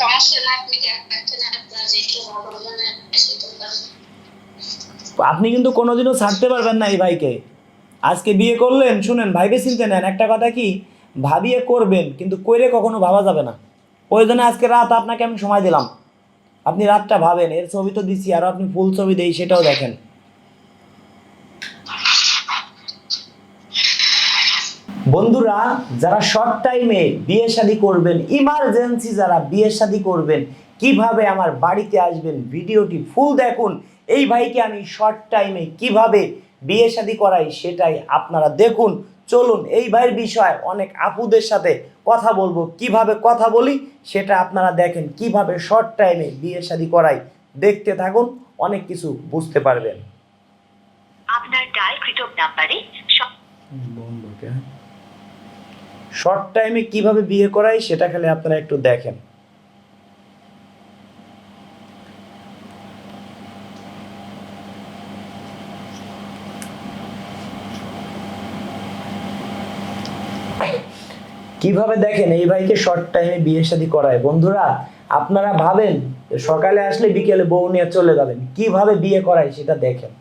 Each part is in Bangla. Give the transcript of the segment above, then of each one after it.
সমস্যা না, আপনি দেখেন আপনার যেটা ভালো মানে সেটা করেন। আপনি কিন্তু কোনোদিনও ছাড়তে পারবেন না এই ভাইকে। আজকে বিয়ে করলেন, শুনেন ভাইবে চিনতে নেন, একটা কথা কি, ভাবিয়ে করবেন কিন্তু কইরে কখনো ভাবা যাবে না। প্রয়োজনে আজকে রাত আপনাকে আমি সময় দিলাম, আপনি রাতটা ভাবেন, এর ছবি তো দিচ্ছি, আরও আপনি ফুল ছবি দেই সেটাও দেখেন। বন্ধুরা, যারা শর্ট টাইমে বিয়ে শাদী করবেন, ইমার্জেন্সি যারা বিয়ে শাদী করবেন, কিভাবে আমার বাড়িতে আসবেন ভিডিওটি ফুল দেখুন। এই ভাইকে আমি শর্ট টাইমে কিভাবে বিয়ে শাদী করাই সেটাই আপনারা দেখুন। চলুন এই ভাইয়ের বিষয়ে অনেক আপুদের সাথে কথা বলবো, কিভাবে কথা বলি সেটা আপনারা দেখেন, কিভাবে শর্ট টাইমে বিয়ে শাদী করাই। দেখতে থাকুন, অনেক কিছু বুঝতে পারবেন। আপনার ডায়ালকৃত নাম্বারে শর্ট টাইমে কিভাবে বিয়ে করাই সেটা খালি আপনারা একটু দেখেন। কিভাবে দেখেন এই ভাইকে শর্ট টাইমে বিয়ে শাদী করায়। বন্ধুরা, আপনারা ভাবেন সকালে আসলে বিকেলে বউ নিয়ে চলে যাবেন, কিভাবে বিয়ে করায় সেটা দেখেন।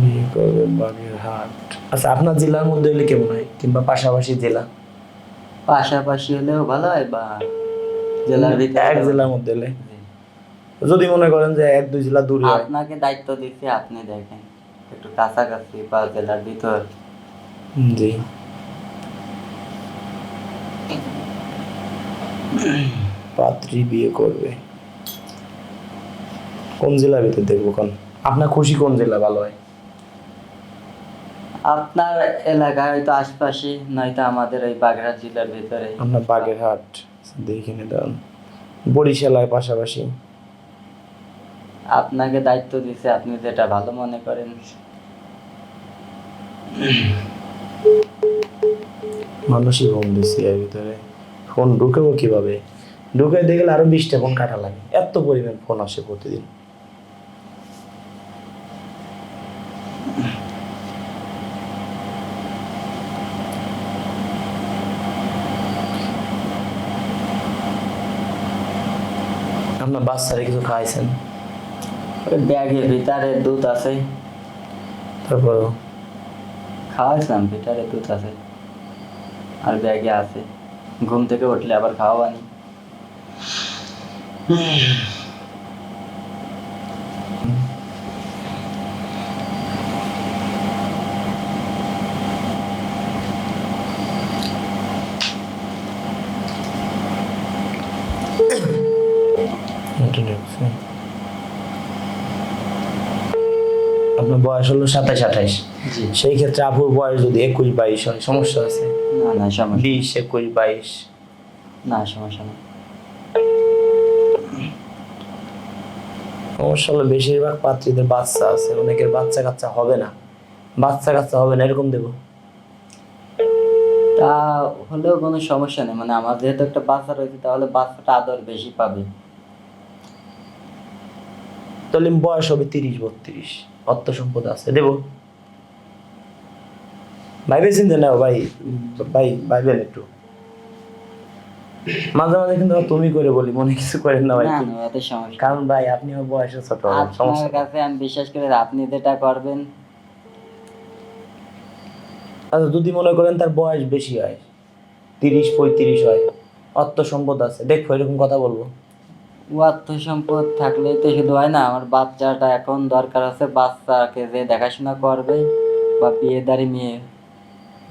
বিয়ে করবে বাগেরহাট। আচ্ছা, আপনার জেলার মধ্যে হলে কেমন হয়, কিংবা পাশাপাশি জেলা? পাশাপাশি হলেও ভালো হয়, বা জেলার ভিতরে এক জেলার মধ্যে হলে, যদি মনে করেন যে এক দুই জেলা দূরে হয়। আপনাকে দায়িত্ব দিচ্ছি, আপনি দেখেন একটু কাছাকাছি বা জেলার ভিতর। জি, পাত্রী বিয়ে করবে কোন জেলার ভিতর দেখবো? কোন আপনার খুশি, কোন জেলা ভালো হয়? আপনার এলাকায় হয়তো আশপাশে, নয়তো আমাদের ওই বাগেরহাট জেলার ভিতরে। আপনার বাগেরহাট দেখে নিলাম, বরিশালায় পাশাপাশি। আপনাকে দায়িত্ব দিচ্ছে, আপনি যেটা ভালো মনে করেন। মানুষই ফোন দিচ্ছি এর ভিতরে, ফোন ঢুকেবো কিভাবে? ঢুকে দেখলে আরো 20টা ফোন কাটা লাগে, এত পরিমাণ ফোন আসে প্রতিদিন। আপনার বাচ্চারা কিছু খাইছেন? ওই ব্যাগের ভিতরে দুধ আছে, তারপরও খাওয়াইছিলাম, ভিতরে দুধ আছে আর ব্যাগে আছে। ঘুম থেকে উঠলে আবার খাওয়ানি। আপনার বয়স হলো 27-28, জি। সেই ক্ষেত্রে আপুর বয়স যদি 21-22 হয়, সমস্যা আছে? না না, সমস্যা 20, 21, 22 না, সমস্যা না। সমস্যা হলো বেশিরভাগ পাত্রীদের বাচ্চা আছে, অনেকের বাচ্চা কাচ্চা হবে না, বাচ্চা কাচ্চা হবে না এরকম দেবো। তা হলেও কোনো সমস্যা নেই, মানে আমার যেহেতু একটা বাচ্চা রয়েছে, তাহলে বাচ্চাটা আদর বেশি পাবে। তাহলে বয়স হবে 30-32, অর্থ সম্পদ আছে, দেবো। ভাইবে চিন্তা নাও ভাই, ভাই ভাইবেন একটু। মাঝে মাঝে কিন্তু তুমি করে বলি, মনে কিছু করেন না ভাই, না না, এত সমস্যা নেই। কারণ ভাই আপনি আমার বয়সে ছোট, সমস্যা আপনার কাছে আমি বিশ্বাস করি, আপনি যেটা করবেন। আচ্ছা, যদি মনে করেন তার বয়স বেশি হয়, 30-35 হয়, অর্থ সম্পদ আছে, দেখো এরকম কথা বলবো? অর্থ সম্পদ থাকলেই তো শুধু হয় না, আমার বাচ্চাটা এখন দরকার আছে, বাচ্চাকে যে দেখাশোনা করবে, বা বিয়েদারি মেয়ে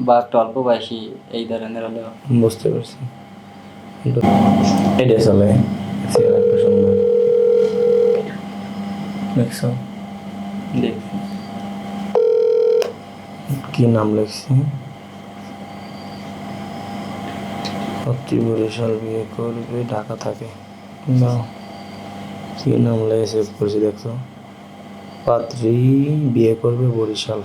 বা একটু অল্প বয়সী এই ধরনের হলেও। বুঝতে পারছি, এটা চলে একটা সুন্দর দেখছো, দেখছি কি নাম লিখছি, অতি বরিশাল বিয়ে করবে, ঢাকা থাকে না, কি নাম লেগে সেভ করছি দেখছো, পাত্রী বিয়ে করবে বরিশাল।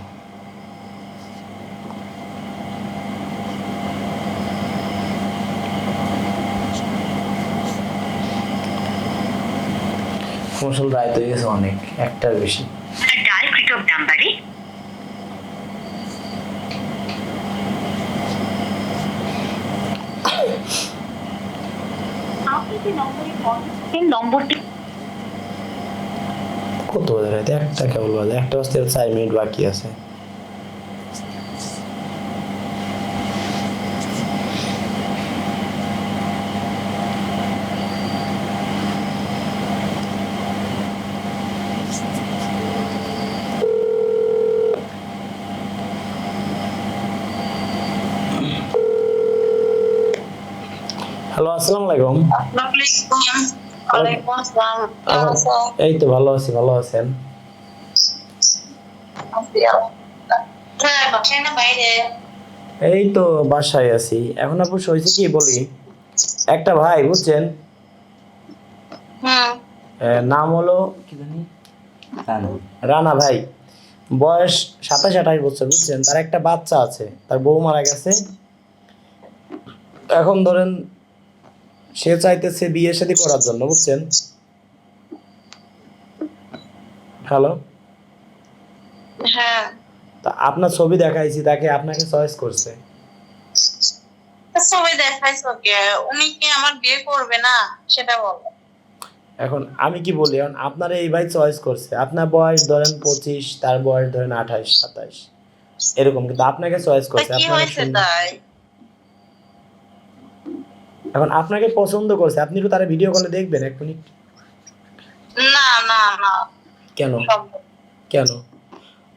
মশল রায় তো গেছে অনেক, একটার বেশি। আপনার ডায়ালকৃত নাম্বারে আপনি যে নম্বরে কল করেছেন নম্বরটি কত বাজে রাতে? একটা কেবল বাজে, একটা বাজতে 4 মিনিট বাকি আছে। হ্যালো, আসসালামু আলাইকুম। ওয়ালাইকুম আসসালাম। কেমন আছো? এই তো ভালো আছি, ভালো আছেন? হ্যাঁ, বাসায় না বাইরে? এই তো বাসায় আছি এখন। আপু হয়েছে কি বলি, একটা ভাই বুঝছেন, হুম। নাম হলো কি জানি জানো রানা ভাই, বয়স 27-28 বছর বুঝছেন। তার একটা বাচ্চা আছে, তার বউ মারা গেছে। এখন ধরেন সে চাইতেছে বিয়ে শাদী করার জন্য বুঝছেন। হ্যালো, হ্যাঁ, তা আপনার ছবি দেখাইছি, তাকে আপনাকে চয়েস করছে। ছবি দেখাইছো কে? উনি কি আমার বিয়ে করবে না সেটা বলো। এখন আমি কি বলি, এখন আপনার এই ভাই চয়েস করছে। আপনার বয়স ধরেন 25, তার বয়স ধরেন 28-27 এরকম, কিন্তু আপনাকে চয়েস তা করছে। কি আপনার হয়েছে তাই? এখন আপনাকে পছন্দ করছে, আপনি একটু তারা ভিডিও কলে দেখবেন 1 মিনিট। না না না, কেন? সম্ভব কেন?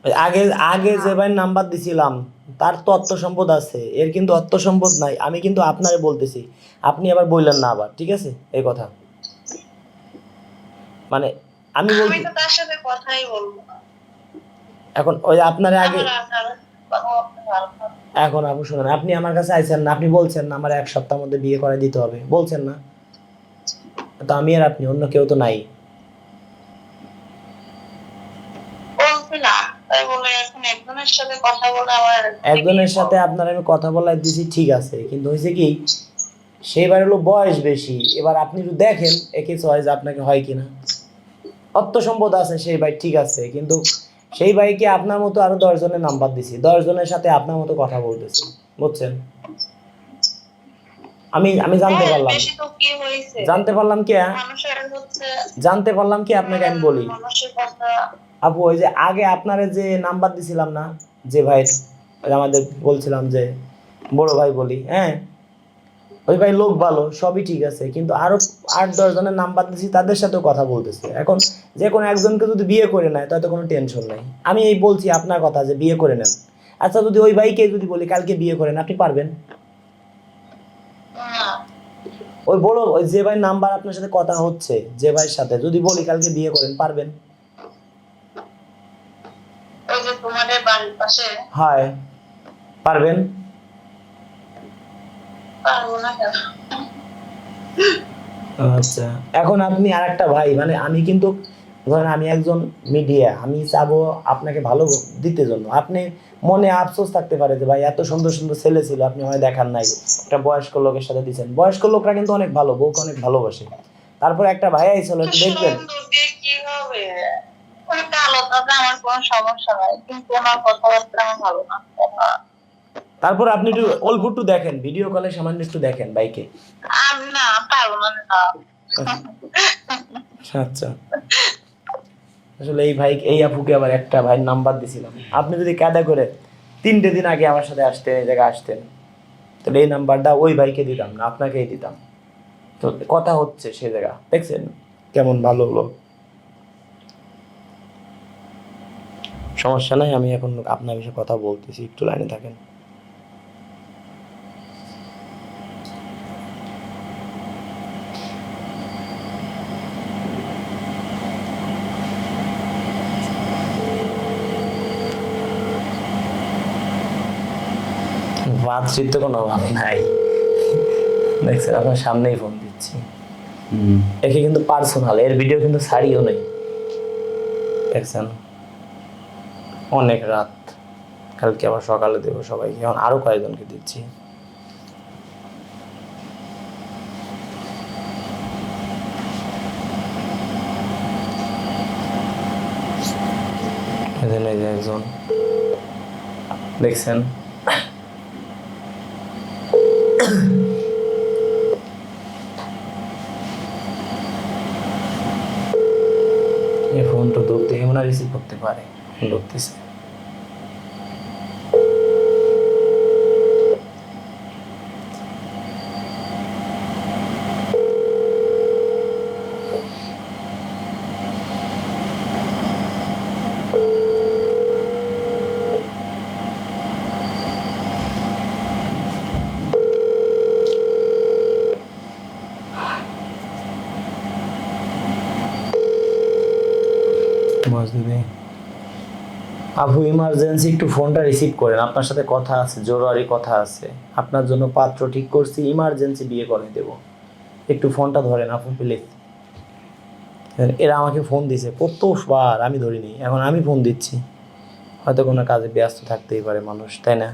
ওই আগে আগে যে ভাই নাম্বার দিছিলাম, তার তো অর্থ সম্পদ আছে, এর কিন্তু অর্থ সম্পদ নাই। আমি কিন্তু আপনারে বলতেছি, আপনি আবার বললেন না আবার, ঠিক আছে এই কথা। মানে আমি আমি বলছি তো তার সাথে কথাই বলবো না। এখন ওই আপনারে আগে। আমার আর কথা বলতে ভালো লাগে না। এখন আপু শুনেন, আপনি আমার কাছে আইছেন না, আপনি বলছেন না আমার 1 সপ্তাহের মধ্যে বিয়ে করে দিতে হবে, বলছেন না? তো আমি আর আপনি, অন্য কেউ তো নাই। বলছিলাম তাই বলে এখন একজনের সাথে কথা বলে আমার একজনের সাথে আপনার আমি কথা বলাই দিছি, ঠিক আছে, কিন্তু হয়েছে কি, সেইবার হলো বয়স বেশি। এবার আপনি একটু দেখেন একে চয়েস আপনাকে হয় কিনা। অর্থ সম্পদ আছে সেই ভাই, ঠিক আছে, কিন্তু সেই ভাইকে আপনার মতো আরো 10 জনের নাম্বার দিছি, 10 জনের সাথে আপনার মতো কথা বলতেছি বুঝছেন। আমি আমি জানতে হ্যাঁ, পারলাম, বেশি তো কি হয়েছে? জানতে পারলাম কি মানুষের হচ্ছে জানতে পারলাম কি আপনাকে আমি বলি মানুষের কথা। আপু, ওই যে আগে আপনারে যে নাম্বার দিছিলাম না, যে ভাই আমাদের বলছিলাম যে বড় ভাই বলি, হ্যাঁ, ওই ভাই লোক ভালো, সবই ঠিক আছে, কিন্তু আরো 8-10 জনের নাম্বার দিছি, তাদের সাথেও কথা বলতেছে। এখন যে কোনো একজনকে যদি বিয়ে করে নেয় তাতে কোনো টেনশন নাই। আমি এই বলছি আপনার কথা যে বিয়ে করে নেন। আচ্ছা, যদি ওই ভাইকে যদি বলি কালকে বিয়ে করেন, আপনি পারবেন? না, ওই বড় ওই যে ভাই নাম্বার আপনার সাথে কথা হচ্ছে, যে ভাইয়ের সাথে যদি বলি কালকে বিয়ে করেন, পারবেন? ওই যে তোমাদের বাড়ির পাশে, হয়, পারবেন? পারবো না কেন? আচ্ছা, এখন আপনি আরেকটা ভাই, মানে আমি কিন্তু ধরেন আমি একজন মিডিয়া, আমি চাবো আপনাকে ভালো দিতে জন্য। আপনি মনে আফসোস থাকতে পারে যে ভাই এত সুন্দর সুন্দর ছেলে ছিল, আপনি আমায় দেখার নাই, একটা বয়স্ক লোকের সাথে দিচ্ছেন। বয়স্ক লোকরা কিন্তু অনেক ভালো, বউকে অনেক ভালোবাসে। তারপর একটা ভাই আইছিল, একটু দেখবেন। সুন্দর দিয়ে কি হবে? ওই কালো তাতে আমার কোনো সমস্যা নাই, কিন্তু ওনার কথাবার্তা আমার ভালো না। তারপর আপনি একটু অল্প একটু দেখেন, ভিডিও কলে সামান্য একটু দেখেন ভাইকে। আমি না পারবো না না। আচ্ছা, আসলে এই ভাই এই আপুকে আবার একটা ভাই নাম্বার দিছিলাম। আপনি যদি কায়দা করে 3টে দিন আগে আমার সাথে আসতেন, এই জায়গায় আসতেন, তাহলে এই নাম্বারটা ওই ভাইকে দিতাম না, আপনাকেই দিতাম। তো কথা হচ্ছে সে জায়গা, দেখছেন কেমন ভালো হলো। সমস্যা নাই, আমি এখন আপনার বিষয়ে কথা বলতেছি, একটু লাইনে থাকেন। বাতচিত তো কোনো ভাব নাই, দেখছেন আপনার সামনেই ফোন দিচ্ছি। একে কিন্তু পার্সোনাল, এর ভিডিও কিন্তু ছাড়িও নেই, দেখছেন। অনেক রাত, কালকে আবার সকালে দেবো সবাইকে, এখন আরো কয়েকজনকে দিচ্ছি। এখানে যে একজন দেখছেন এই ফোনটা ধরতে মনে রিসিভ করতে পারে, ধরতেছে। বুঝলি আপু ইমার্জেন্সি একটু ফোনটা রিসিভ করেন, আপনার সাথে কথা আছে, জরুরি কথা আছে। আপনার জন্য পাত্র ঠিক করছি, ইমার্জেন্সি বিয়ে করে দেব। একটু ফোনটা ধরেন আপু প্লিজ। এরা আমাকে ফোন দিছে কতবার, আমি ধরিনি, এখন আমি ফোন দিচ্ছি। হয়তো কোনো কাজে ব্যস্ত থাকতেই পারে মানুষ, তাই না?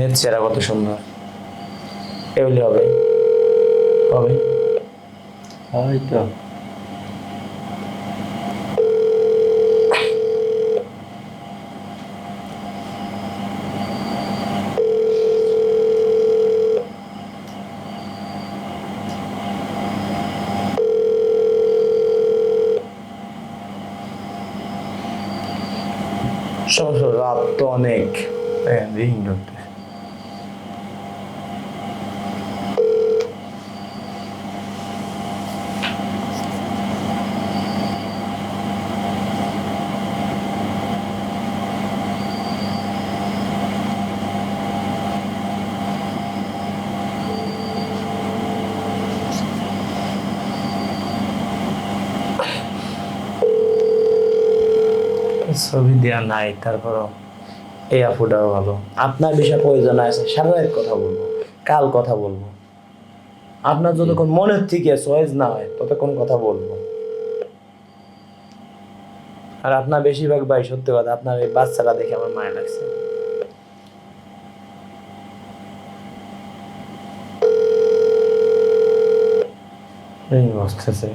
নেট চেহারা কত সুন্দর, এগুলি হবে হবে হয়তো সব রাত তো অনেক রিং ধরতে। ছবি দেওয়া নাই, তারপরও এই আপুটাও ভালো। আপনার বিষয়ে প্রয়োজন আছে, সারা রাত কথা বলবো, কাল কথা বলবো। আপনার যতক্ষণ মনের থেকে চয়েস না হয় ততক্ষণ কথা বলবো। আর আপনার বেশিরভাগ ভাই সত্যি কথা, আপনার এই বাচ্চাটা দেখে আমার মায়া লাগছে। এই বসতেছে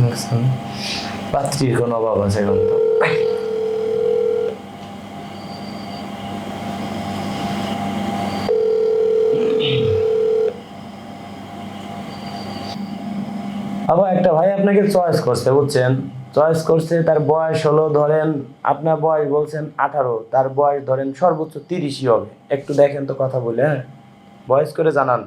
দেখছেন, পাত্রীর কোনো অভাব আছে এখন তো। আবার একটা ভাই আপনাকে চয়েস করছে, বুঝছেন, চয়েস করছে, তার বয়স হলো ধরেন, আপনার বয়স বলছেন 18, তার বয়স ধরেন সর্বোচ্চ 30ই হবে। একটু দেখেন তো কথা বলে, হ্যাঁ বয়স করে জানান।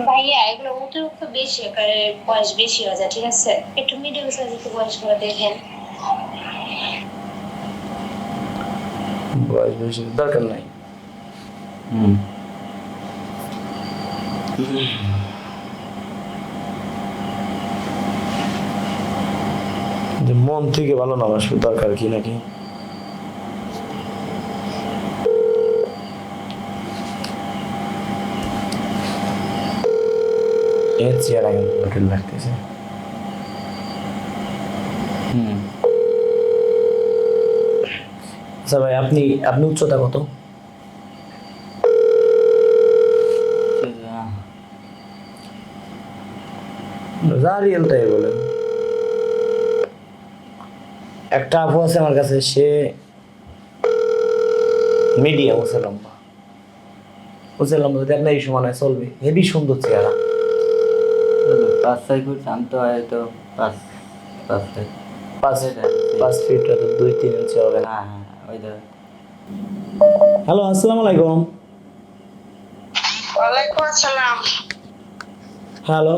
ভাইয়া এগুলো অতিরিক্ত বেশি আকারে বয়স বেশি হয়ে যায়, ঠিক আছে? একটু মিডিয়াম সাইজের বয়স করে দেখেন। বয়স বেশি দরকার নাই। যে মন থেকে ভালো না বাসবে দরকার কি নাকি? এর চেহারা কিন্তু জটিল লাগতেছে। আচ্ছা ভাই, আপনি উচ্চতা কত? যা রিয়েল তাই বলেন। একটা আপু আছে আমার কাছে, সে মিডিয়াম, ওসে লম্বা, যদি আপনার এই সমানে চলবে, হেভি সুন্দর চেহারা। 5-6 ফুট, আমি তো হয়তো 5 ফিট। 5 ফিট তো 2-3 ইঞ্চি হবে না। হ্যাঁ হ্যাঁ ওই ধর। হ্যালো, আসসালামু আলাইকুম। ওয়ালাইকুম আসসালাম। হ্যালো,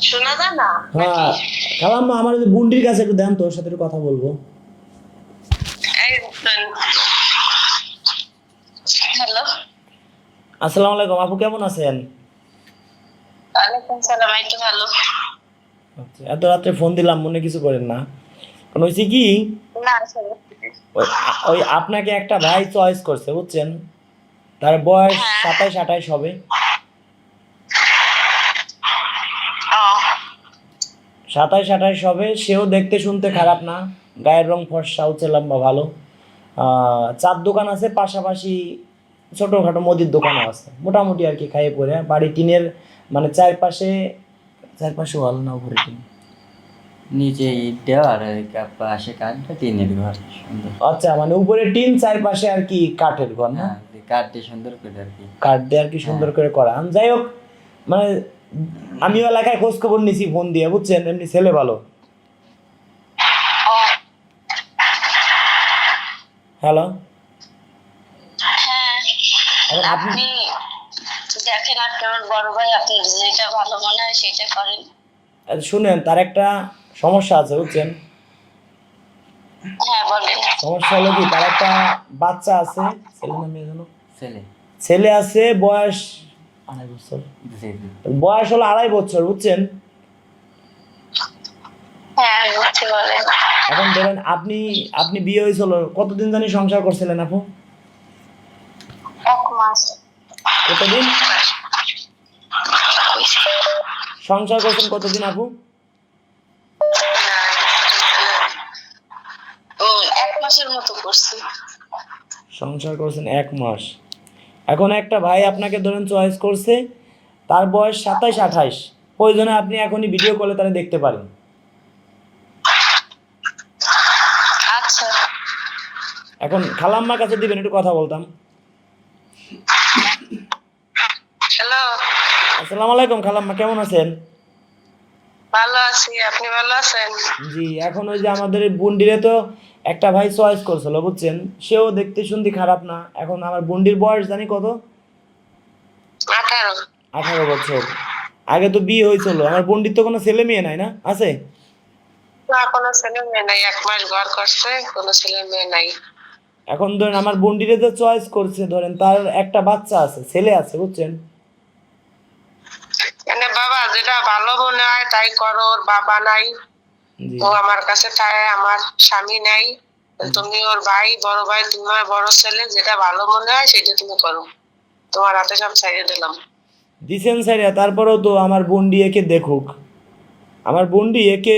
শোনা যায় না? হ্যাঁ খালাম্মা, আমার ওই বুন্ডির কাছে একটু দেন, তোর সাথে একটু কথা বলবো। হ্যালো। আসসালামু আলাইকুম আপু, কেমন আছেন? ওয়ালাইকুম সালাম, এই তো ভালো। আচ্ছা, এত রাত্রে ফোন দিলাম, মনে কিছু করেন না। কারণ হয়েছে কি, না আসলে ওই ওই আপনাকে একটা ভাই চয়েস করছে বুঝছেন, তার বয়স 27-28 হবে। ও 27-28 হবে, সেও দেখতে শুনতে খারাপ না, গায়ের রং ফর্সা, উচ্চ লম্বা, ভালো। চার দোকান আছে, পাশাপাশি ছোটোখাটো মুদির দোকানও আছে, মোটামুটি আর কি, খাইয়ে পড়ে। বাড়ি টিনের, মানে চারপাশে ওয়াল না, উপরে টিন। নিচে ইট দেওয়া আর ওই পাশে কাঠটা টিনের ঘর সুন্দর। আচ্ছা, মানে উপরে টিন, চারপাশে আর কি কাঠের ঘর না? হ্যাঁ কাঠ দিয়ে সুন্দর করে আর কি। কাঠ দিয়ে আর কি সুন্দর করে করা। যাই হোক, মানে আমিও এলাকায় খোঁজ খবর নিছি ফোন দিয়ে বুঝছেন, এমনি ছেলে ভালো। ও হ্যালো, হ্যাঁ, এখন আপনি আপনি দেখেন, আপনি আমার বড় ভাই, আপনি যেটা ভালো মনে হয় সেটা করেন। শুনেন, তার একটা সমস্যা আছে বুঝছেন। হ্যাঁ বলেন। সমস্যা হলো কি, তার একটা বাচ্চা আছে, ছেলে না মেয়ে জানো? ছেলে। ছেলে আছে, বয়স 2.5 বছর। জি জি। বয়স হলো 2.5 বছর বুঝছেন। হ্যাঁ বুঝতে বলেন। এখন ধরেন আপনি আপনি বিয়ে হয়েছিল কতদিন জানি সংসার করছিলেন আপু? 1 মাস। কতদিন সংসার করছেন, কতদিন আপু? ও 1 মাসের মতো করছি। সংসার করছেন 1 মাস। এখন একটা ভাই আপনাকে ধরেন চয়েস করছে, তার বয়স 27-28, প্রয়োজনে আপনি এখনই ভিডিও কলে তারা দেখতে পারেন। আচ্ছা। এখন খালাম্মার কাছে দিবেন, একটু কথা বলতাম। হ্যালো। আসসালামু আলাইকুম খালাম্মা, কেমন আছেন? ভালো আছি, আপনি ভালো আছেন? জি, এখন ওই যে আমাদের এই বুন্ডিরে তো একটা ভাই চয়েস করছিল বুঝছেন, সেও দেখতে শুনতে খারাপ না। এখন আমার বুন্ডির বয়স জানি কত, 18। 18 বছর। আগে তো বিয়ে হয়েছিল, আমার বুন্ডির তো কোনো ছেলে মেয়ে নাই, না আছে? না, কোনো ছেলে মেয়ে নাই, 1 মাস ঘর করছে, কোনো ছেলে মেয়ে নাই। এখন ধরেন আমার বুন্ডিরে তো চয়েস করছে, ধরেন তার একটা বাচ্চা আছে, ছেলে আছে বুঝছেন। মানে বাবা যেটা ভালো মনে হয় তাই করো, ওর বাবা নাই, জি, ও আমার কাছে তাই, আমার স্বামী নাই, তুমি ওর ভাই, বড় ভাই, তোমার বড় ছেলে, যেটা ভালো মনে হয় সেটা তুমি করো, তোমার হাতে সব ছাইড়ে দিলাম। দিছেন স্যার, তারপরেও তো আমার বুন্ডি একে দেখুক, আমার বুন্ডি একে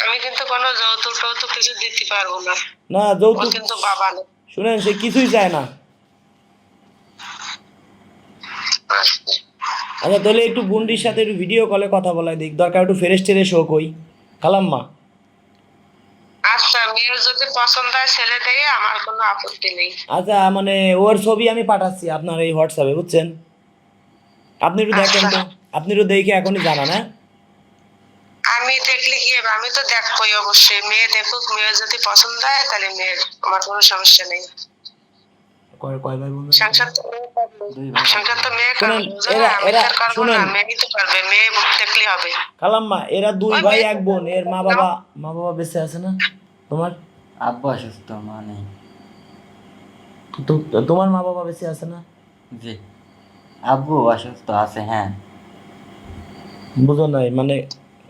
আমি কিন্তু কোনো যৌতুক টৌতুক কিছু দিতে পারবো না, না ওর যৌতুক, কিন্তু বাবা নেই। শুনেন, সে কিছুই চায় না। আচ্ছা, তাহলে একটু বুন্ডির সাথে একটু ভিডিও কলে কথা বলাই দিক, দরকার একটু ফ্রেশ ট্রেশ হোক ওই খালাম্মা। আচ্ছা, মেয়ের যদি পছন্দ হয় ছেলে থেকে, আমার কোনো আপত্তি নেই। আচ্ছা, মানে ওর ছবি আমি পাঠাচ্ছি আপনার এই হোয়াটসঅ্যাপে বুঝছেন, আপনি একটু দেখেন তো, আপনি একটু দেখে এখনই জানান। হ্যাঁ, আমি দেখলে কি হবে? আমি তো দেখবোই অবশ্যই, মেয়ে দেখুক, মেয়ের যদি পছন্দ হয় তাহলে মেয়ের, আমার কোনো সমস্যা নেই। কয় ভাই বলবেন? সংসার তো মেয়ে করবে। দুই ভাই। সংসার তো মেয়ে করবে, শুনেন, বুঝো না? এরা আমি এরা তো আর করবো শুনেন না, মেয়েই তো করবে, মেয়ে দেখলেই হবে। খালাম্মা, এরা 2 ওই ভাই মেয়ে- 1 বোন, এর মা বাবা বেঁচে আছে না তোমার? আব্বু অসুস্থ, মা নেই। তোমার মা বাবা বেঁচে আছে না? জি, আব্বু অসুস্থ আছে। হ্যাঁ বুঝো নাই, মানে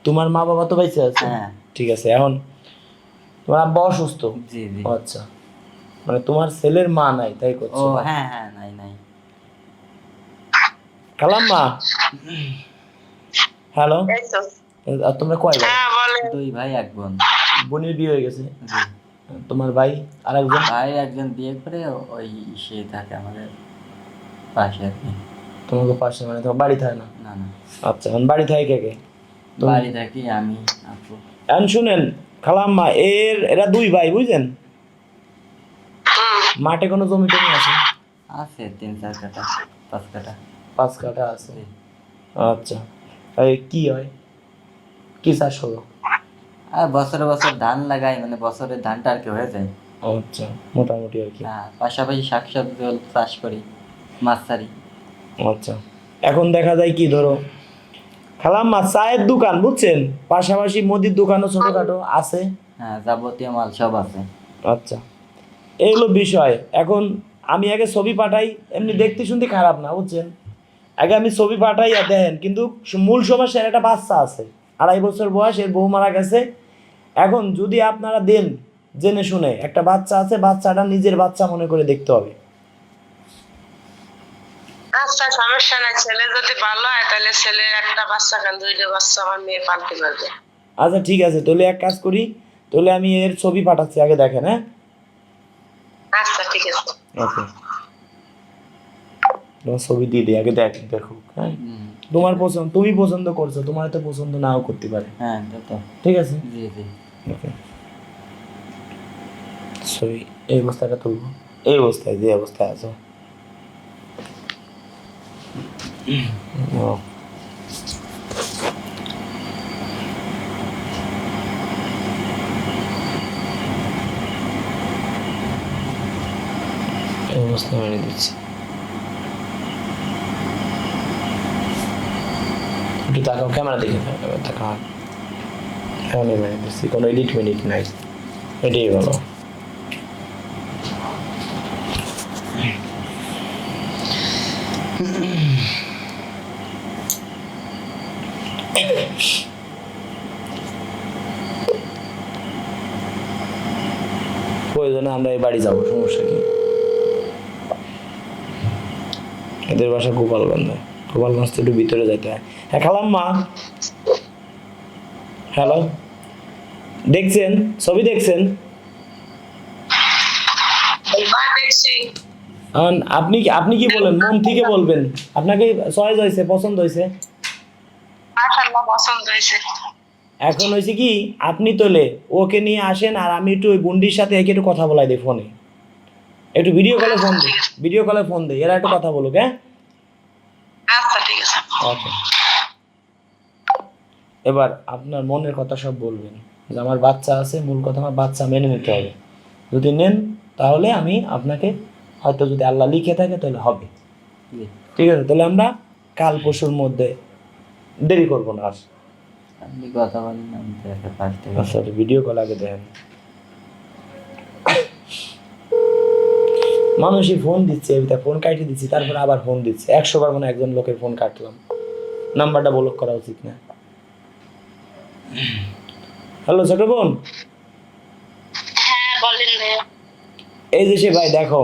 তোমার মা বাবা তো বেঁচে আছে, হ্যাঁ। ঠিক আছে। এখন তোমার আব্বা অসুস্থ? জি জি। ও আচ্ছা, মানে তোমার ছেলের মা নাই তাই ও করছো? হ্যাঁ হ্যাঁ, নাই নাই। খালাম্মা, হ্যালো, এই তো। আর তোমরা কয় ভাই? হ্যাঁ বলেন। 2 ভাই 1 বোন। বোনের বিয়ে হয়ে গেছে? জি। তোমার ভাই আর একজন? ভাই একজন বিয়ে করে ওই সে থাকে আমাদের পাশে আর কি। তোমাকে পাশে, মানে তোমার বাড়ি থাকে না? না না, আচ্ছা, এখন বাড়ি থাকে কে কে? বাড়ি থাকি আমি, আপু। এখন শুনেন খালাম্মা, এরা 2 ভাই বুঝলেন, মাঠে কোনো জমি টমি আছে? আছে 3-4 কাঠা, 5 কাঠা। 5 কাঠা আছে। জি। আচ্ছা, এই কি হয়, কি চাষ হলো? আর বছরে বছর ধান লাগাই, মানে বছরের ধানটা আর কি হয়ে যায়। আচ্ছা, মোটামুটি আর কি। হ্যাঁ, পাশাপাশি শাকসবজি চাষ করি, মাছ ছাড়ি। আচ্ছা, এখন দেখা যায় কি, ধরো খালাম্মা চায়ের দোকান বুঝছেন, পাশাপাশি মুদির দোকানও ছোটখাটো আছে। হ্যাঁ, যাবতীয় মাল সব আছে। আচ্ছা, এই হলো বিষয়। এখন আমি আগে ছবি পাঠাই, এমনি দেখতে শুনতে খারাপ না বুঝছেন, আগে আমি ছবি পাঠাই আর দেখেন, কিন্তু মূল সমস্যার একটা বাচ্চা আছে, 2.5 বছর বয়স, এর বউ মারা গেছে। এখন যদি আপনারা দেন জেনে শুনে, একটা বাচ্চা আছে, বাচ্চাটা নিজের বাচ্চা মনে করে দেখতে হবে। আচ্ছা সমস্যা নাই, ছেলে যদি ভালো হয় তাহলে ছেলে একটা বাচ্চা কেন, 2টা বাচ্চা আমার মেয়ে পালতে পারবে। আচ্ছা ঠিক আছে, তাহলে এক কাজ করি, তাহলে আমি এর ছবি পাঠাচ্ছি, আগে দেখেন। হ্যাঁ, আচ্ছা ঠিক আছে। ওকে, তোমার ছবি দিয়ে দিই, আগে দেখো। হ্যাঁ, হুম। তোমার পছন্দ, তুমি পছন্দ করছো, তোমার তো পছন্দ নাও করতে পারে। হ্যাঁ, তো ঠিক আছে, জি জি। ওকে। ছবি এই অবস্থাটা তুলবো, এই অবস্থায়, যে অবস্থায় আছো। ও, এই অবস্থায় মেরে দিচ্ছি। একটু তাকাও, ক্যামেরা দিকে তাকাও। এমনই মেরে দিচ্ছি, কোনো এডিট মেডিট নাই, এটাই ভালো। প্রয়োজনে আমরা এই বাড়ি যাবো, সমস্যা কি? এদের বাসা গোপালগঞ্জে, গোপালগঞ্জ থেকে একটু ভিতরে যেতে হয়। হ্যাঁ খালাম্মা, হ্যালো, দেখছেন ছবি, দেখছেন? দেখছি। আপনি কি বলেন, মন থেকে বলবেন, আপনাকে চয়েস হয়েছে, পছন্দ হয়েছে? মাশাআল্লাহ পছন্দ হয়েছে। এখন হয়েছে কি, আপনি তোলে ওকে নিয়ে আসেন, আর আমি একটু ওই বুন্ডির সাথে একে একটু কথা বলাই দিই ফোনে, একটু ভিডিও কলে ফোন দিই, ভিডিও কলে ফোন দিই, এরা একটু কথা বলুক। হ্যাঁ, আচ্ছা ঠিক আছে। ওকে। এবার আপনার মনের কথা সব বলবেন, যে আমার বাচ্চা আছে, মূল কথা আমার বাচ্চা মেনে নিতে হবে। যদি নেন তাহলে আমি আপনাকে, হয়তো যদি আল্লাহ লিখে থাকে তাহলে হবে। জি। ঠিক আছে, তাহলে আমরা কাল পরশুর মধ্যে, দেরি করবো না আর। আপনি কথা বলেন, আমি তো একটা পাশ থেকে। আচ্ছা, ভিডিও কল আগে দেখেন। মানুষই ফোন দিচ্ছে, ফোন কাটিয়ে দিচ্ছি, তারপরে আবার ফোন দিচ্ছে, 100 বার মানে একজন লোকের ফোন কাটলাম, নাম্বারটা ব্লক করা উচিত না। হ্যালো ছোট বোন, হ্যাঁ বলেন ভাইয়া। এই যে সে ভাই, দেখো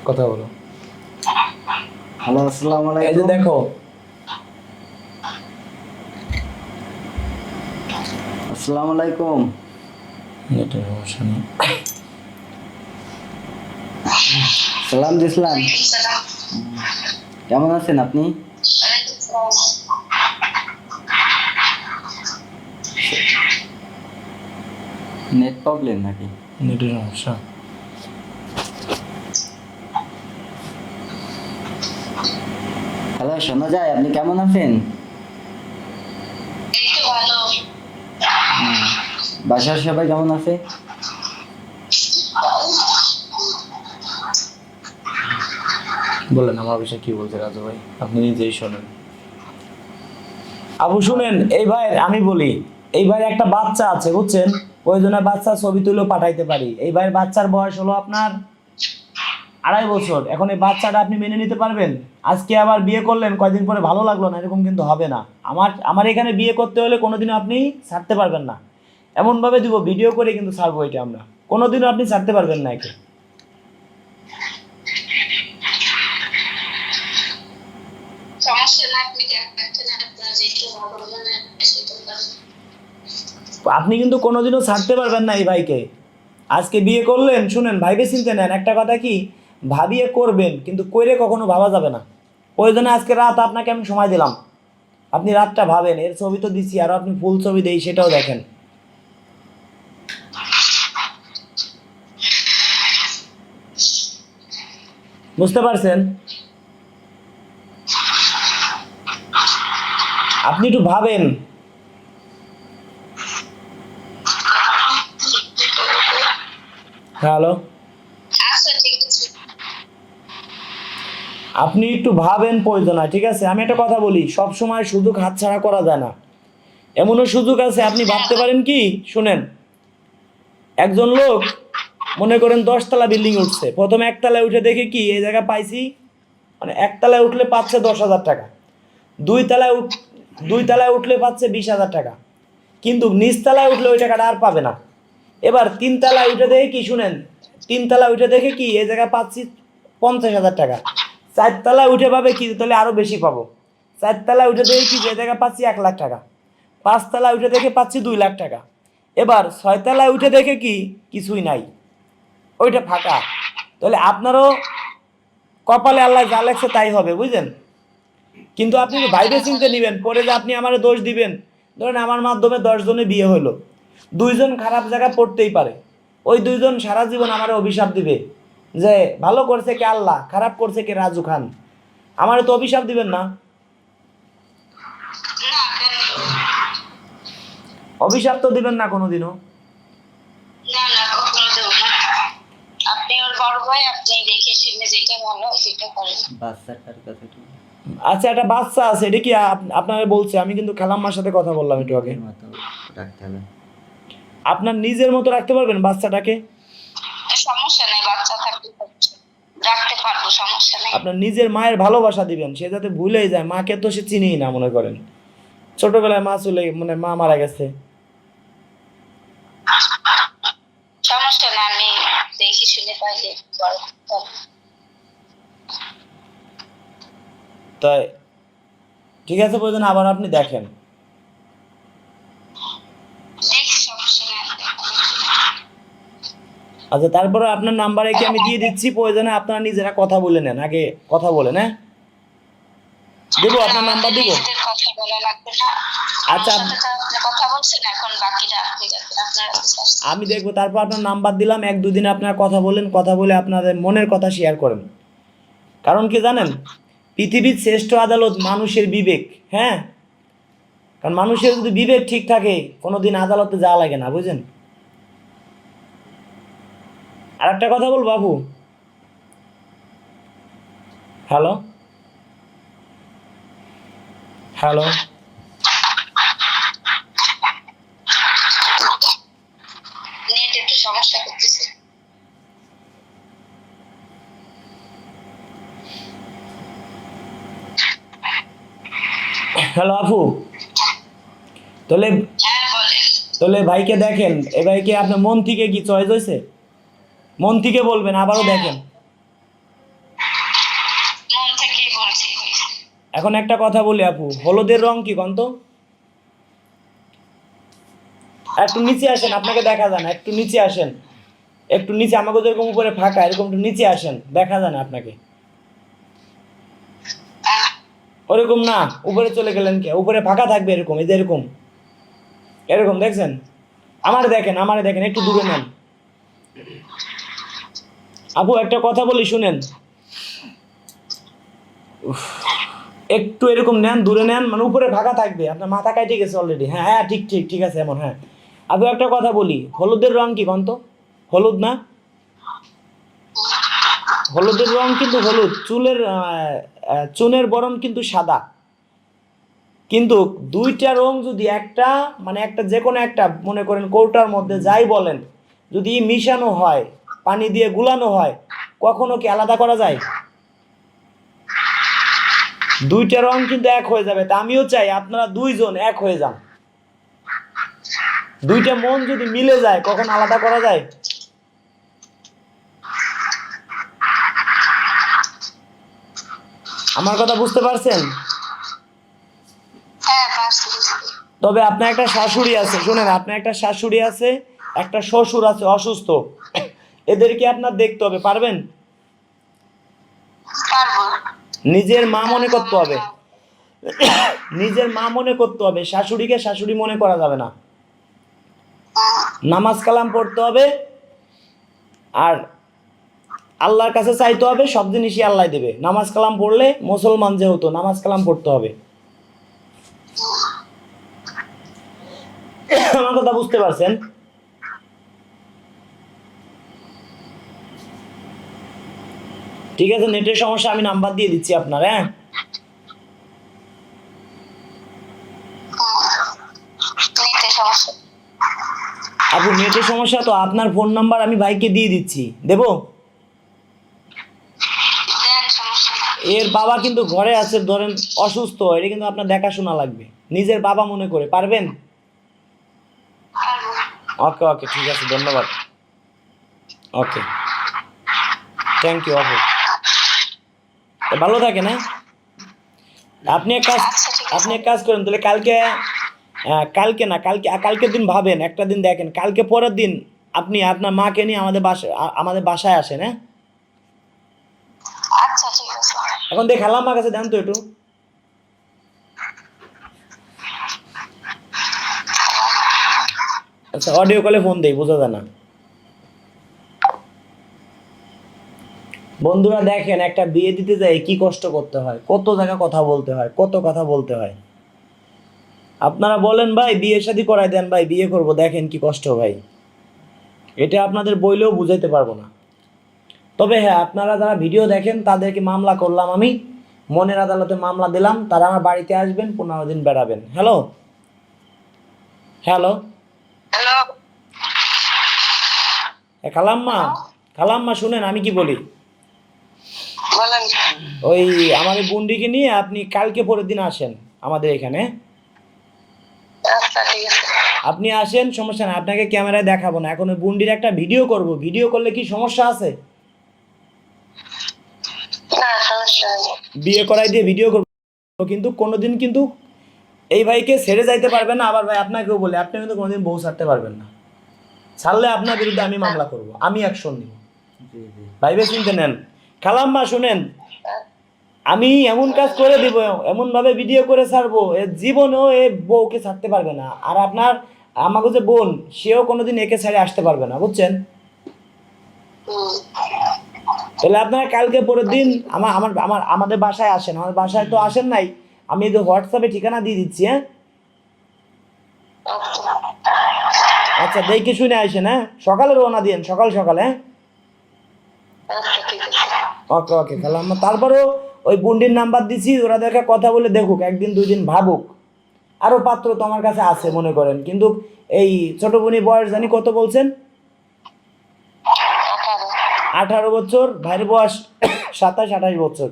কথা বলো। হ্যালো, আসসালামু এই যে আলাইকুম। দেখো, আসসালামু আলাইকুম। নেটের সমস্যা নেই। সালাম দিসলাম। কেমন আছেন আপনি? নেট প্রবলেম নাকি? নেটের সমস্যা। হ্যালো, শোনা যায়? আপনি কেমন আছেন? এই তো ভালো। বাসার সবাই কেমন আছে? বলেন আমার বিষয়ে কি বলছে রাজু ভাই, আপনি নিজেই শোনেন। আবু শুনেন, এই ভাই আমি বলি, এই ভাইয়ের একটা বাচ্চা আছে বুঝছেন, প্রয়োজনে বাচ্চার ছবি তুলেও পাঠাইতে পারি। এই ভাইয়ের বাচ্চার বয়স হলো আপনার 2.5 বছর। এখন এই বাচ্চাটা আপনি মেনে নিতে পারবেন? আজকে আবার বিয়ে করলেন, কয়দিন পরে ভালো লাগলো না, এরকম কিন্তু হবে না। আমার এখানে বিয়ে করতে হলে কোনোদিনও আপনি ছাড়তে পারবেন না, এমনভাবে দিব ভিডিও করে কিন্তু ছাড়বো, এটা আমরা কোনোদিনও আপনি ছাড়তে পারবেন না একে। সমস্যা না, আপনি দেখেন আপনার যেটা ভালো মানে সেটা করেন। আপনি কিন্তু কোনোদিনও ছাড়তে পারবেন না এই ভাইকে। আজকে বিয়ে করলেন, শুনেন ভাইবে চিনতে নেন, একটা কথা কি, ভাবিয়ে করবেন কিন্তু কইরে কখনো ভাবা যাবে না। প্রয়োজনে আজকে রাত আপনাকে আমি সময় দিলাম, আপনি রাতটা ভাবেন, এর ছবি তো দিচ্ছি, আরও আপনি ফুল ছবি দেই সেটাও দেখেন। বুঝতে পারছেন? আপনি একটু ভাবেন। হ্যালো, আচ্ছা ঠিক আছে। আপনি একটু ভাবেন প্রয়োজন হয়, ঠিক আছে? আমি একটা কথা বলি, সব সময় সুযোগ হাতছাড়া করা যায় না। এমনও সুযোগ আছে, আপনি ভাবতে পারেন কি, শুনেন, একজন লোক মনে করেন 10 তলা বিল্ডিং উঠছে, প্রথমে একতলায় উঠে দেখে কি এই জায়গা পাইছি, মানে একতলায় উঠলে পাচ্ছে 10,000 টাকা, দুই তলায় উঠ 2 তলায় উঠলে পাচ্ছে 20,000 টাকা, কিন্তু নিচতলায় উঠলে ওই টাকাটা আর পাবে না। এবার 3 তলায় উঠে দেখে কি, শুনেন, 3 তলায় উঠে দেখে কি এই জায়গায় পাচ্ছি 50,000 টাকা, 4 তলায় উঠে পাবে কি, তাহলে আরও বেশি পাবো। 4 তলায় উঠে দেখে কি যে জায়গায় পাচ্ছি 1 লাখ টাকা, 5 তলায় উঠে দেখে পাচ্ছি 2 লাখ টাকা। এবার 6 তলায় উঠে দেখে কি কিছুই নাই, ওইটা ফাঁকা। তাহলে আপনারও কপালে আল্লাহ যা লেখছে তাই হবে, বুঝলেন? কিন্তু আপনি একটু ভাইবে চিনতে নেবেন, পরে যে আপনি আমার দোষ দিবেন। ধরেন আমার মাধ্যমে 10 জনের বিয়ে হলো, 2 জন খারাপ জায়গা পড়তেই পারে, ওই 2 জন সারা জীবন আমার অভিশাপ দিবে যে ভালো করছে কে আল্লাহ, খারাপ করছে কে রাজু খান। আমার তো অভিশাপ দিবেন না, না কেন? অভিশাপ তো দিবেন না কোনোদিনও। না না, কখনো দেবো না। আপনি ওর বড় ভাই, আপনি দেখে শুনে যেটা ভালো সেটা করেন। বাচ্চাটার কথা একটু আচ্ছা, একটা বাচ্চা আছে, এটা কি আপনারা বলছে? আমি কিন্তু খালাম্মার সাথে কথা বললাম একটু আগে। এর মতো রাখতে হবে। আপনার নিজের মতো রাখতে পারবেন বাচ্চাটাকে? সমস্যা নাই, বাচ্চা থাকতে রাখতে পারবো, সমস্যা নাই। আপনার নিজের মায়ের ভালোবাসা দিবেন, সে যাতে ভুলেই যায়, মাকে তো সে চিনেই না, মনে করেন ছোটবেলায় মা চলে, মানে মা মারা গেছে। সমস্যা না, আমি দেখে শুনে পাইলে বড় করতে হবে। তাই ঠিক আছে, প্রয়োজন আবার আপনি দেখেন। দেখি, সমস্যা নাই। আচ্ছা, তারপরে আপনার নাম্বারে কি আমি দিয়ে দিচ্ছি, প্রয়োজনে আপনারা নিজেরা কথা বলে নেন, আগে কথা বলেন। হ্যাঁ, দেবো, আপনার নাম্বার দিব। নিজেদের কথা বলা লাগবে না। আচ্ছা, আমার সাথে তো আপনি কথা বলছেন, এখন বাকিটা আপনি দেখেন, আপনার কাছে আসছে। আমি দেখবো, তারপর আপনার নাম্বার দিলাম, 1-2 দিন আপনারা কথা বলেন, কথা বলে আপনাদের মনের কথা শেয়ার করেন। কারণ কি জানেন, পৃথিবীর শ্রেষ্ঠ আদালত মানুষের বিবেক। হ্যাঁ, কারণ মানুষের যদি বিবেক ঠিক থাকে কোনোদিন আদালতে যাওয়া লাগে না, বুঝেন? আর একটা কথা বল বাবু, হ্যালো হ্যালো, নেট একটু সমস্যা করতেছে। হ্যালো আপু, তাহলে হ্যাঁ বলেন। তাহলে ভাইকে দেখেন, এ ভাইকে আপনার মন থেকে কি চয়েস হয়েছে? মন থেকে বলবেন, আবারও দেখেন। মন থেকেই বলছি। এখন একটা কথা বলি আপু, হলুদের রং কি কন্ত? একটু নিচে আসেন, আপনাকে দেখা যায় না, একটু নিচে আসেন, একটু নিচে, আমাকে যেরকম উপরে ফাঁকা, এরকম একটু নিচে আসেন, দেখা যায় না আপনাকে। ওরকম না, উপরে চলে গেলেন কে? উপরে ফাঁকা থাকবে এরকম, এই যে এরকম এরকম, দেখছেন? আমারে দেখেন, একটু দূরে নেন। আপু একটা কথা বলি, শুনেন, উফ, একটু এরকম নেন, দূরে নেন, মানে উপরে ফাঁকা থাকবে, আপনার মাথা কাটে গেছে অলরেডি। হ্যাঁ হ্যাঁ, ঠিক ঠিক ঠিক আছে, এমন। হ্যাঁ, আপু একটা কথা বলি, হলুদের রং কি কন্ত? হলুদ না? হলুদের রং কিন্তু হলুদ, চুনের বরণ কিন্তু সাদা। কিন্তু 2টা রং যদি একটা, মানে একটা যে কোনো একটা, মনে করেন কৌটার মধ্যে যাই বলেন, যদি মিশানো হয়, পানি দিয়ে গুলানো হয়, কখনো কি আলাদা করা যায়? 2টা রং কিন্তু এক হয়ে যাবে। তা আমিও চাই আপনারা 2 জন এক হয়ে যান। 2টা মন যদি মিলে যায়, কখন আলাদা করা যায়? আমার কথা বুঝতে পারছেন? হ্যাঁ পারছি। তবে আপনার একটা শাশুড়ি আছে, শুনেন, আপনার একটা শাশুড়ি আছে, একটা শ্বশুর আছে অসুস্থ, এদেরকে আপনার দেখতে হবে, পারবেন? পারবো। নিজের মা মনে করতে হবে, নিজের মা মনে করতে হবে, শাশুড়িকে শাশুড়ি মনে করা যাবে না। নামাজ কালাম পড়তে হবে, আর আল্লাহর কাছে চাইতে হবে, সব জিনিসই আল্লাহ দেবে। নামাজ কালাম পড়লে, মুসলমান যেহেতু নামাজ কালাম পড়তে হবে। আমার কথা বুঝতে পারছেন? ঠিক আছে, নেটের সমস্যা, আমি নাম্বার দিয়ে দিচ্ছি আপনার। হ্যাঁ, আপু নেটের সমস্যা তো আপনার ফোন নাম্বার আমি ভাইকে দিয়ে দিচ্ছি, দেবো? এর বাবা কিন্তু ঘরে আছে, ধরেন অসুস্থ, এটা কিন্তু আপনার দেখাশোনা লাগবে, নিজের বাবা মনে করে। পারবেন? ওকে ওকে, ঠিক আছে, ধন্যবাদ। ওকে, থ্যাংক ইউ আপু। ভালো থাকেন। হ্যাঁ, আপনি এক কাজ করেন তাহলে, কালকে না, কালকের দিন ভাবেন, একটা দিন দেখেন, কালকে পরের দিন আপনি আপনার মাকে নিয়ে আমাদের বাসায় আসেন। হ্যাঁ, এখন দেখ খালাম্মার কাছে দেন তো একটু। আচ্ছা, অডিও কলে ফোন দেই, বোঝা যায় না। বন্ধুরা দেখেন, একটা বিয়ে দিতে যাই কি কষ্ট করতে হয়, কত জায়গা কথা বলতে হয়, কত কথা বলতে হয়। আপনারা বলেন ভাই বিয়ে শাদী করাই দেন, ভাই বিয়ে করব, দেখেন কি কষ্ট ভাই, এটা আপনাদের বইলেও বুঝাইতে পারবো না। তবে হ্যাঁ, আপনারা যারা ভিডিও দেখেন তাদেরকে মামলা করলাম, আমি মনের আদালতে মামলা দিলাম, তারা আমার বাড়িতে আসবেন, 15 দিন বেড়াবেন। হ্যালো হ্যালো হ্যালো, খালাম্মা শুনেন আমি কি বলি। বলেন। ওই আমাদের বুন্ডিকে নিয়ে আপনি কালকে পরের দিন আসেন আমাদের এখানে। আচ্ছা ঠিক আছে। আপনি আসেন, সমস্যা না, আপনাকে ক্যামেরায় দেখাবো না, এখন ওই বুন্ডির একটা ভিডিও করব। ভিডিও করলে কি সমস্যা আছে? না, সমস্যা নেই। বিয়ে করাই দিয়ে ভিডিও করবো, কিন্তু কোনোদিন কিন্তু এই ভাইকে ছেড়ে যাইতে পারবেন না। আবার ভাই আপনাকেও বলে, আপনি কিন্তু কোনোদিন বউ ছাড়তে পারবেন না। ছাড়লে আপনার বিরুদ্ধে আমি মামলা করব, আমি অ্যাকশন নিব। ভাইবে চিনতে নেন। খালাম্মা শুনেন, আমি এমন কাজ করে দিব, এমন ভাবে ভিডিও করে ছাড়বো, এর জীবনেও এ বউকে ছাড়তে পারবে না। আর আপনার আমাকে যে বোন, সেও কোনোদিন একে ছেড়ে আসতে পারবে না, বুঝছেন? তাহলে আপনারা কালকে পরের দিন আমাদের বাসায় আসেন। আমাদের বাসায় তো আসেন নাই, আমি এই যে হোয়াটসঅ্যাপে ঠিকানা দিয়ে দিচ্ছি। হ্যাঁ, আচ্ছা, দেখে শুনে আসেন। হ্যাঁ, সকালে রওনা দিন, সকাল সকালে। হ্যাঁ, আচ্ছা ঠিক আছে। ওকে ওকে খালাম্মা। তারপরেও ওই বুন্ডির নাম্বার দিছি, ওরা দেখা কথা বলে দেখুক, একদিন 2 দিন ভাবুক। আরও পাত্র তো আমার কাছে আছে মনে করেন, কিন্তু এই ছোট বোনের বয়স জানি কত বলছেন? 18 বছর, ভাইয়ের বয়স 27-28 বছর,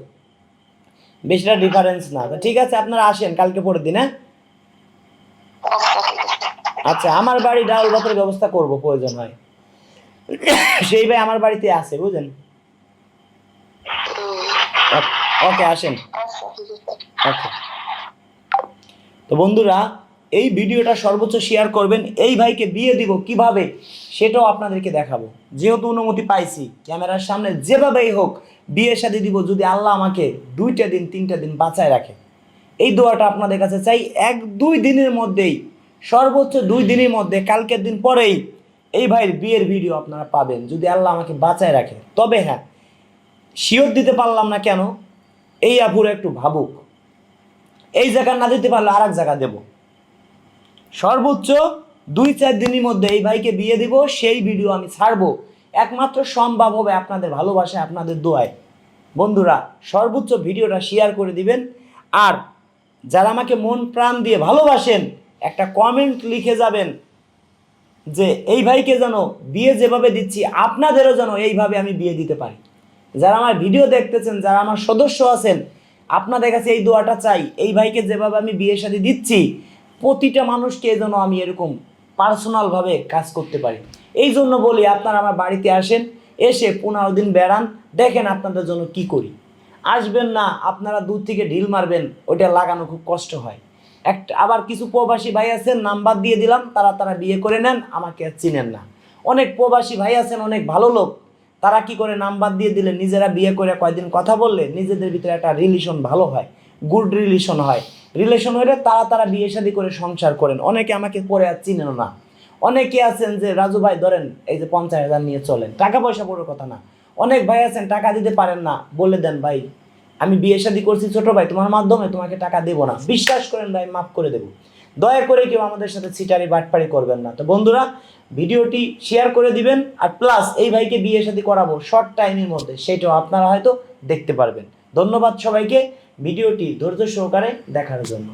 বেশিটা ডিফারেন্স না। তো ঠিক আছে, আপনারা আসেন কালকে পরের দিন। হ্যাঁ, আচ্ছা, আমার বাড়ি ডাউল ভাতের ব্যবস্থা করব প্রয়োজন হয়, সেই ভাই আমার বাড়িতে আছে, বুঝলেন? ওকে, আসেন। ওকে। তো বন্ধুরা, এই ভিডিওটা সর্বোচ্চ শেয়ার করবেন। এই ভাইকে বিয়ে দিব কিভাবে সেটাও আপনাদেরকে দেখাবো, যেহেতু অনুমতি পাইছি ক্যামেরার সামনে, যেভাবেই হোক বিয়ে শাদী দিব, যদি আল্লাহ আমাকে 2টা দিন 3টা দিন বাঁচায় রাখে। এই দোয়াটা আপনাদের কাছে চাই। 1-2 দিনের মধ্যেই, সর্বোচ্চ 2 দিনের মধ্যে, কালকের দিন পরেই এই ভাইয়ের বিয়ের ভিডিও আপনারা পাবেন, যদি আল্লাহ আমাকে বাঁচায় রাখে। তবে হ্যাঁ, শিওর দিতে পারলাম না কেন, এই আপুরা একটু ভাবুক, এই জায়গা না দিতে পারলে আর এক জায়গা দেবো। সর্বোচ্চ 2-4 দিনের মধ্যে এই ভাইকে বিয়ে দিব, সেই ভিডিও আমি ছাড়বো, একমাত্র সম্ভব হবে আপনাদের ভালোবাসায়, আপনাদের দোয়ায়। বন্ধুরা, সর্বোচ্চ ভিডিওটা শেয়ার করে দিবেন। আর যারা আমাকে মন প্রাণ দিয়ে ভালোবাসেন, একটা কমেন্ট লিখে যাবেন যে এই ভাইকে যেন বিয়ে যেভাবে দিচ্ছি, আপনাদেরও যেন এইভাবে আমি বিয়ে দিতে পারি। যারা আমার ভিডিও দেখতেছেন, যারা আমার সদস্য আছেন, আপনাদের কাছে এই দোয়াটা চাই, এই ভাইকে যেভাবে আমি বিয়ে শাদী দিচ্ছি, প্রতিটা মানুষকে যেন আমি এরকম পার্সোনালভাবে কাজ করতে পারি। এই জন্য বলি, আপনারা আমার বাড়িতে আসেন, এসে 15 দিন বেড়ান, দেখেন আপনাদের জন্য কি করি। আসবেন না, আপনারা দূর থেকে ঢিল মারবেন, ওইটা লাগানো খুব কষ্ট হয়। আবার কিছু প্রবাসী ভাই আছেন, নাম্বার দিয়ে দিলাম, তারা বিয়ে করে নেন, আমাকে আর চিনেন না। অনেক প্রবাসী ভাই আছেন, অনেক ভালো লোক, তারা কি করে, নাম্বার দিয়ে দিলে, নিজেরা বিয়ে করে কয়দিন কথা বললে নিজেদের ভিতরে একটা রিলেশন ভালো হয়, গুড রিলেশন হয়। রিলেশন হলে তারা বিয়ে শাদী করে সংসার করেন। অনেকে আমাকে পরে আর চিনেন না। অনেকে আছেন যে রাজু ভাই ধরেন এই যে 50,000 নিয়ে চলেন, টাকা পয়সা বড় কথা না, অনেক ভাই আছেন টাকা দিতে পারেন না, বলে দেন ভাই আমি বিয়ে শাদী করছি ছোট ভাই, তোমার মাধ্যমে তোমাকে টাকা দেবো না, বিশ্বাস করেন ভাই মাফ করে দেবো। দয়া করে কেউ আমাদের সাথে চিটারি বাটপারি করবেন না। তো বন্ধুরা ভিডিওটি শেয়ার করে দিবেন, আর প্লাস এই ভাইকে বিয়ে শাদী করাবো শর্ট টাইমের মধ্যে, সেটাও আপনারা হয়তো দেখতে পারবেন। ধন্যবাদ সবাইকে ভিডিওটি ধৈর্য সহকারে দেখার জন্য।